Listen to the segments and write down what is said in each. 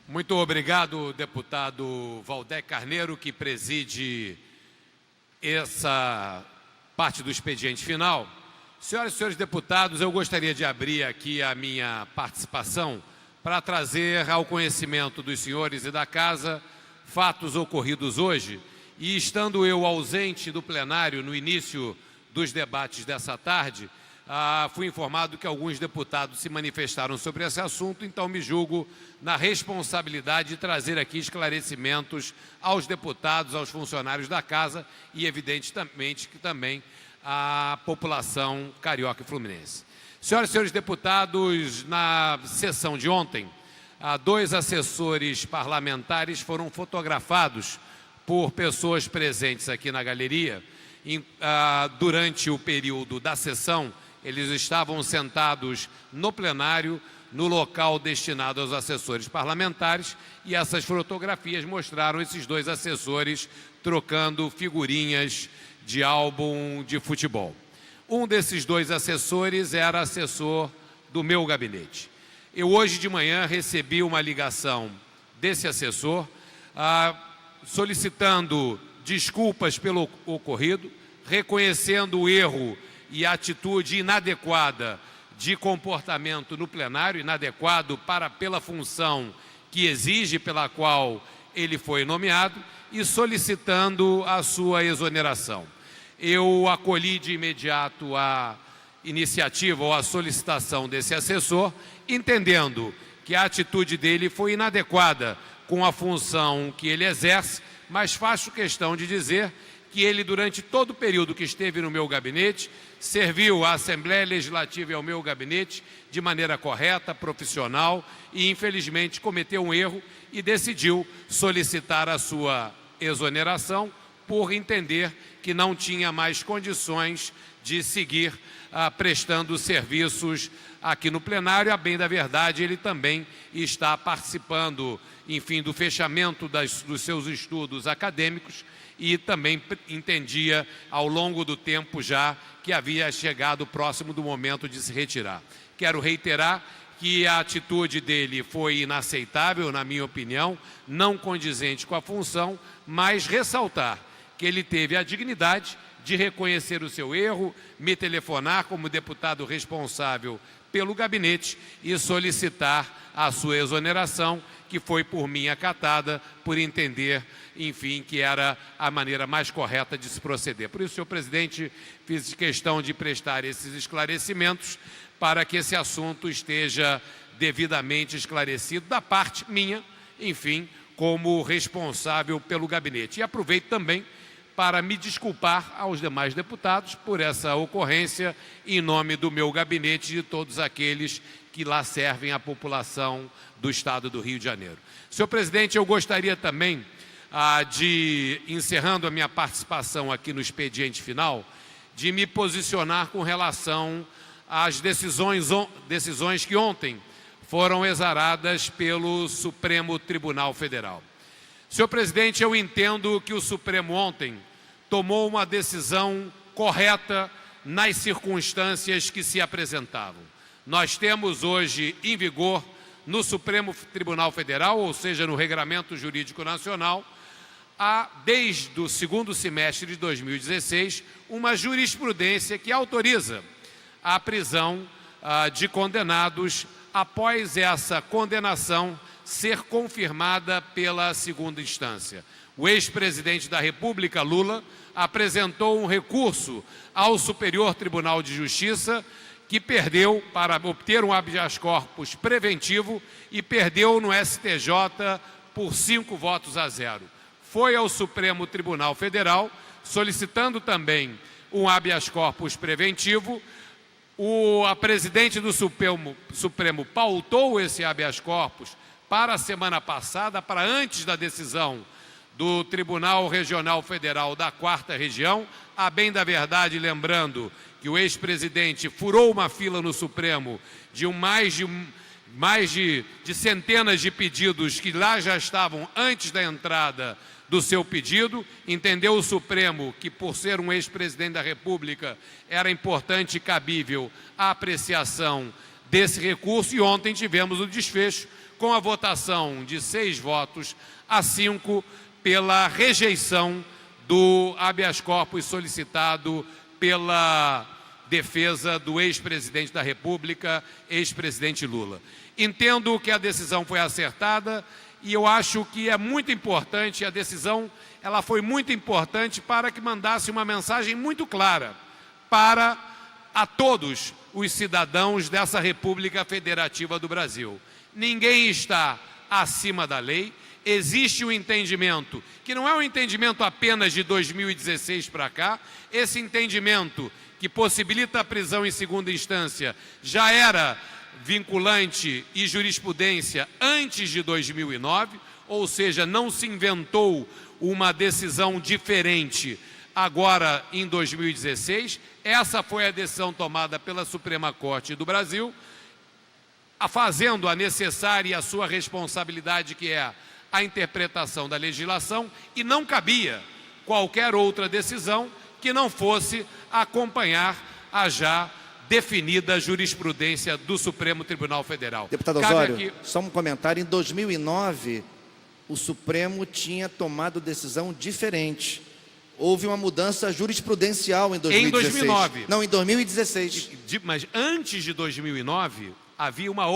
Muito obrigado, deputado Valdec Carneiro, que preside essa parte do expediente final. Senhoras e senhores deputados, eu gostaria de abrir aqui a minha participação para trazer ao conhecimento dos senhores e da Casa fatos ocorridos hoje. E estando eu ausente do plenário no início dos debates dessa tarde, fui informado que alguns deputados se manifestaram sobre esse assunto, então me julgo na responsabilidade de trazer aqui esclarecimentos aos deputados, aos funcionários da Casa e, evidentemente, que também à população carioca e fluminense. Senhoras e senhores deputados, na sessão de ontem, 2 assessores parlamentares foram fotografados por pessoas presentes aqui na galeria. Durante o período da sessão, eles estavam sentados no plenário, no local destinado aos assessores parlamentares, e essas fotografias mostraram esses 2 assessores trocando figurinhas de álbum de futebol. Um desses 2 assessores era assessor do meu gabinete. Eu hoje de manhã recebi uma ligação desse assessor solicitando desculpas pelo ocorrido, reconhecendo o erro e a atitude inadequada de comportamento no plenário, inadequado pela função que exige, pela qual ele foi nomeado, e solicitando a sua exoneração. Eu acolhi de imediato a iniciativa ou a solicitação desse assessor, entendendo que a atitude dele foi inadequada com a função que ele exerce, mas faço questão de dizer que ele, durante todo o período que esteve no meu gabinete, serviu à Assembleia Legislativa e ao meu gabinete de maneira correta, profissional e, infelizmente, cometeu um erro e decidiu solicitar a sua exoneração por entender que não tinha mais condições de seguir prestando serviços aqui no plenário. A bem da verdade, ele também está participando, enfim, do fechamento dos seus estudos acadêmicos e também entendia ao longo do tempo já que havia chegado próximo do momento de se retirar. Quero reiterar que a atitude dele foi inaceitável, na minha opinião, não condizente com a função, mas ressaltar que ele teve a dignidade de reconhecer o seu erro, me telefonar como deputado responsável pelo gabinete e solicitar a sua exoneração, que foi por mim acatada, por entender, enfim, que era a maneira mais correta de se proceder. Por isso, senhor presidente, fiz questão de prestar esses esclarecimentos para que esse assunto esteja devidamente esclarecido da parte minha, enfim, como responsável pelo gabinete. E aproveito também para me desculpar aos demais deputados por essa ocorrência em nome do meu gabinete e de todos aqueles que lá servem a população do Estado do Rio de Janeiro. Senhor presidente, eu gostaria também encerrando a minha participação aqui no expediente final, de me posicionar com relação às decisões que ontem foram exaradas pelo Supremo Tribunal Federal. Senhor presidente, eu entendo que o Supremo ontem tomou uma decisão correta nas circunstâncias que se apresentavam. Nós temos hoje em vigor no Supremo Tribunal Federal, ou seja, no Regramento Jurídico Nacional, desde o segundo semestre de 2016, uma jurisprudência que autoriza a prisão de condenados após essa condenação ser confirmada pela segunda instância. O ex-presidente da República, Lula, apresentou um recurso ao Superior Tribunal de Justiça que perdeu para obter um habeas corpus preventivo e perdeu no STJ por 5-0. Foi ao Supremo Tribunal Federal, solicitando também um habeas corpus preventivo. A presidente do Supremo pautou esse habeas corpus para a semana passada, para antes da decisão do Tribunal Regional Federal da 4ª Região. A bem da verdade, lembrando que o ex-presidente furou uma fila no Supremo de mais de centenas de pedidos que lá já estavam antes da entrada do seu pedido. Entendeu o Supremo que, por ser um ex-presidente da República, era importante e cabível a apreciação desse recurso, e ontem tivemos o desfecho com a votação de 6 votos a 5 pela rejeição do habeas corpus solicitado pela defesa do ex-presidente da República, ex-presidente Lula. Entendo que a decisão foi acertada e eu acho que é muito importante, a decisão ela foi muito importante para que mandasse uma mensagem muito clara para a todos os cidadãos dessa República Federativa do Brasil. Ninguém está acima da lei, existe um entendimento, que não é um entendimento apenas de 2016 para cá, esse entendimento que possibilita a prisão em segunda instância já era vinculante e jurisprudência antes de 2009, ou seja, não se inventou uma decisão diferente agora em 2016. Essa foi a decisão tomada pela Suprema Corte do Brasil, fazendo a necessária e a sua responsabilidade, que é a interpretação da legislação, e não cabia qualquer outra decisão que não fosse acompanhar a já definida jurisprudência do Supremo Tribunal Federal. Deputado Osório, só um comentário. Em 2009, o Supremo tinha tomado decisão diferente. Houve uma mudança jurisprudencial em 2016. Em 2009. Não, em 2016. Mas antes de 2009, havia uma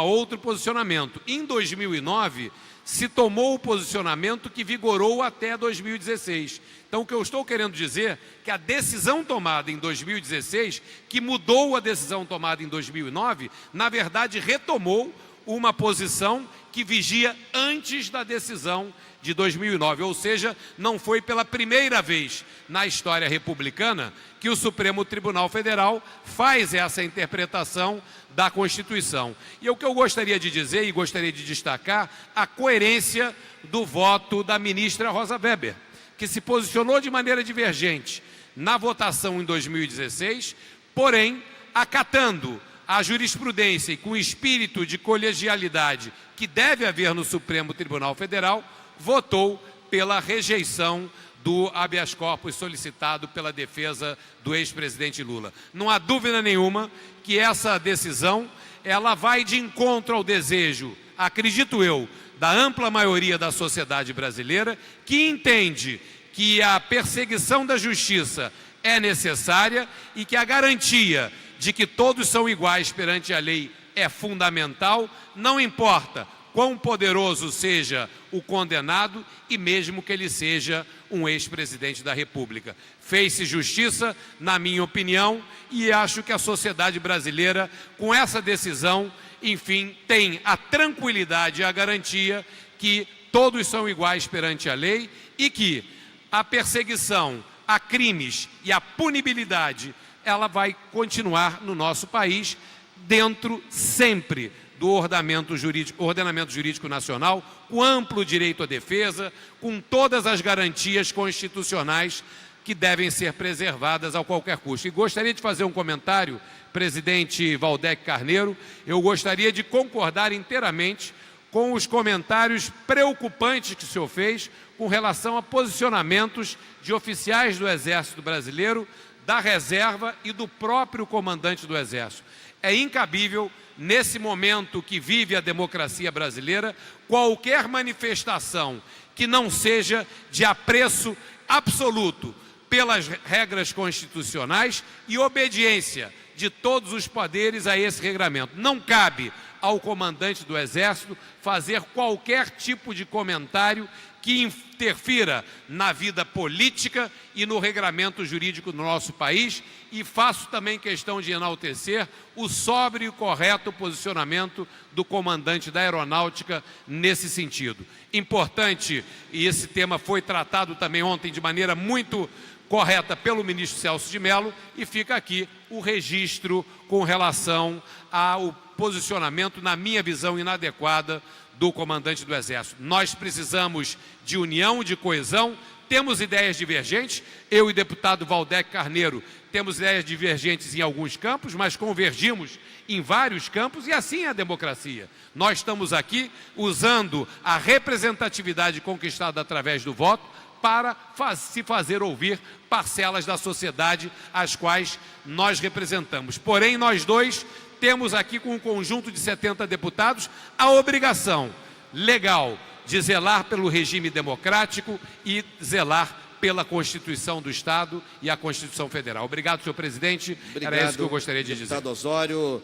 outro posicionamento. Em 2009, se tomou o posicionamento que vigorou até 2016. Então, o que eu estou querendo dizer é que a decisão tomada em 2016, que mudou a decisão tomada em 2009, na verdade retomou uma posição que vigia antes da decisão de 2009, ou seja, não foi pela primeira vez na história republicana que o Supremo Tribunal Federal faz essa interpretação da Constituição. E o que eu gostaria de dizer e gostaria de destacar a coerência do voto da ministra Rosa Weber, que se posicionou de maneira divergente na votação em 2016, porém, acatando a jurisprudência e com espírito de colegialidade que deve haver no Supremo Tribunal Federal, votou pela rejeição do habeas corpus solicitado pela defesa do ex-presidente Lula. Não há dúvida nenhuma que essa decisão ela vai de encontro ao desejo, acredito eu, da ampla maioria da sociedade brasileira, que entende que a perseguição da justiça é necessária e que a garantia de que todos são iguais perante a lei é fundamental, não importa quão poderoso seja o condenado e mesmo que ele seja um ex-presidente da República. Fez-se justiça, na minha opinião, e acho que a sociedade brasileira, com essa decisão, enfim, tem a tranquilidade e a garantia que todos são iguais perante a lei e que a perseguição a crimes e a punibilidade, ela vai continuar no nosso país dentro sempre do ordenamento jurídico nacional, com amplo direito à defesa, com todas as garantias constitucionais que devem ser preservadas a qualquer custo. E gostaria de fazer um comentário, presidente Valdec Carneiro, eu gostaria de concordar inteiramente com os comentários preocupantes que o senhor fez com relação a posicionamentos de oficiais do Exército Brasileiro, da reserva e do próprio comandante do Exército. É incabível, nesse momento que vive a democracia brasileira, qualquer manifestação que não seja de apreço absoluto pelas regras constitucionais e obediência de todos os poderes a esse regramento. Não cabe ao comandante do Exército fazer qualquer tipo de comentário que interfira na vida política e no regramento jurídico do nosso país, e faço também questão de enaltecer o sóbrio e correto posicionamento do comandante da Aeronáutica nesse sentido. Importante, e esse tema foi tratado também ontem de maneira muito correta pelo ministro Celso de Mello, e fica aqui o registro com relação ao posicionamento, na minha visão, inadequada do comandante do Exército. Nós precisamos de união, de coesão, temos ideias divergentes, eu e o deputado Valdec Carneiro temos ideias divergentes em alguns campos, mas convergimos em vários campos, e assim é a democracia. Nós estamos aqui usando a representatividade conquistada através do voto para se fazer ouvir parcelas da sociedade às quais nós representamos. Porém, nós dois temos aqui, com um conjunto de 70 deputados, a obrigação legal de zelar pelo regime democrático e zelar pela Constituição do Estado e a Constituição Federal. Obrigado, senhor presidente. Obrigado, era isso que eu gostaria de dizer. Deputado Osório.